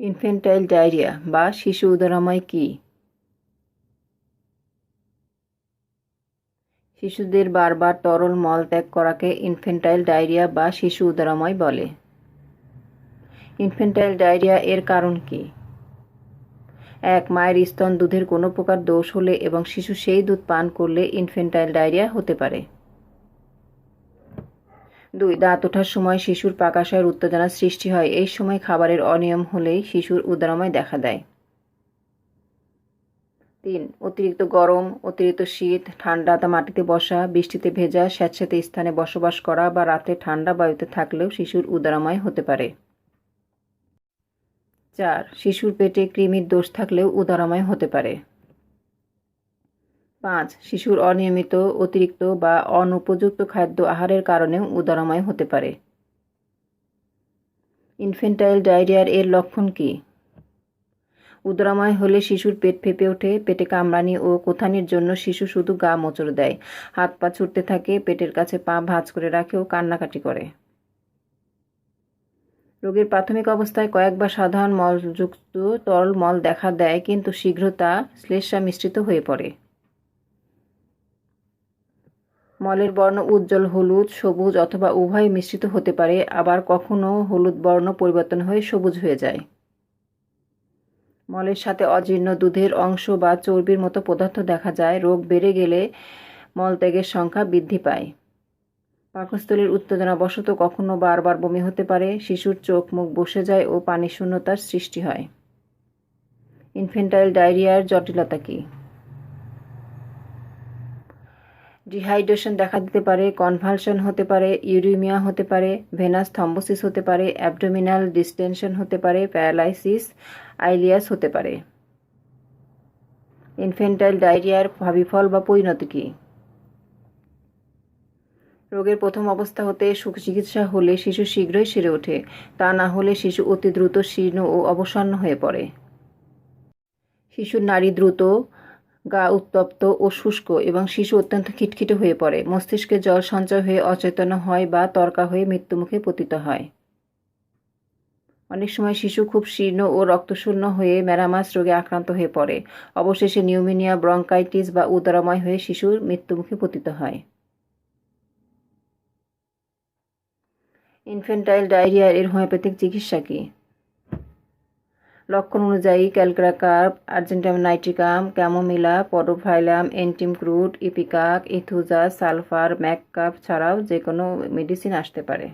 Infantile diarrhoea বা শিশু উদরাময় কি? শিশুদের বারবার তরল মল ত্যাগ করাকে ইনফ্যান্টাইল ডায়রিয়া বা শিশু উদরাময় বলে। ইনফ্যান্টাইল ডায়রিয়া এর কারণ কি? 1. মায়ের স্তন দুধের কোনো প্রকার দোষ হলে এবং শিশু সেই দুধ পান করলে ইনফ্যান্টাইল ডায়রিয়া হতে পারে। 2. দাঁত ওঠার সময় শিশুর পাকাশয়ের উত্তেজনা সৃষ্টি হয়, এই সময় খাবারের অনিয়ম হলেই শিশুর উদরাময় দেখা দেয়। 3. অতিরিক্ত গরম, অতিরিক্ত শীত, ঠান্ডা মাটিতে বসা, বৃষ্টিতে ভেজা, স্যাঁতসেঁতে স্থানে বসবাস করা বা রাতে ঠান্ডা বায়ুতে থাকলেও শিশুর উদরাময় হতে পারে। 4. শিশুর পেটে কৃমির দোষ থাকলেও উদরাময় হতে পারে। 5. শিশুর অনিয়মিত, অতিরিক্ত বা অনুপযুক্ত খাদ্য আহারের কারণেও উদরাময় হতে পারে। ইনফ্যান্টাইল ডায়রিয়ার এর লক্ষণ কি? উদরাময় হলে শিশুর পেট ফেঁপে ওঠে, পেটে কামড়ানি ও কোথানির জন্য শিশু শুধু গা মোচড় দেয়, হাত পা ছুটতে থাকে, পেটের কাছে পা ভাঁজ করে রাখে ও কান্নাকাটি করে। রোগীর প্রাথমিক অবস্থায় কয়েকবার সাধারণ মলযুক্ত তরল মল দেখা দেয়, কিন্তু শীঘ্র তা শ্লেষ্মা মিশ্রিত হয়ে পড়ে। মলের বর্ণ উজ্জ্বল হলুদ, সবুজ অথবা উভয় মিশ্রিত হতে পারে, আবার কখনো হলুদ বর্ণ পরিবর্তন হয়ে সবুজ হয়ে যায়। মলের সাথে অজীর্ণ দুধের অংশ বা চর্বির মতো পদার্থ দেখা যায়। রোগ বেড়ে গেলে মলত্যাগের সংখ্যা বৃদ্ধি পায়। পাকস্থলীর উত্তেজনাবশত কখনো বারবার বমি হতে পারে, শিশুর চোখ মুখ বসে যায় ও পানিশূন্যতার সৃষ্টি হয়। ইনফ্যান্টাইল ডায়রিয়ার জটিলতা কি? ডিহাইড্রেশন দেখা দিতে পারে, কনভালশন হতে পারে, ইউরিমিয়া হতে পারে, ভেনাস থ্রম্বোসিস হতে পারে, অ্যাবডোমিনাল ডিস্টেনশন হতে পারে, প্যারালাইসিস, আইলিয়াস হতে পারে। ইনফ্যান্টাইল ডায়রিয়ার ভাবিফল বা পরিণতি কি? রোগের প্রথম অবস্থা হতে সুচিকিৎসা হলে শিশু শীঘ্রই সেরে ওঠে, তা না হলে শিশু অতি দ্রুত শীর্ণ ও অবসন্ন হয়ে পড়ে। শিশুর নাড়ি দ্রুত, গা উত্তপ্ত ও শুষ্ক এবং শিশু অত্যন্ত খিটখিটে হয়ে পড়ে, মস্তিষ্কে জল সঞ্চয় হয়ে অচেতন হয় বা তর্কা হয়ে মৃত্যুমুখে পতিত হয়। অনেক সময় শিশু খুব শীর্ণ ও রক্তশূন্য হয়ে ম্যারামাস রোগে আক্রান্ত হয়ে পড়ে। অবশেষে নিউমোনিয়া, ব্রঙ্কাইটিস বা উদরাময় হয়ে শিশুর মৃত্যুমুখে পতিত হয়। ইনফ্যান্টাইল ডায়রিয়া এর হোমিওপ্যাথিক চিকিৎসা কি? লক্ষণ অনুযায়ী ক্যালক্রাকার্প, আর্জেন্টাম নাইট্রিকাম, ক্যামোমিলা, পডোফাইলাম, এন্টিমক্রুট, ইপিকাক, ইথুজা, সালফার, ম্যাককাপ ছাড়াও যে কোনো মেডিসিন আসতে পারে।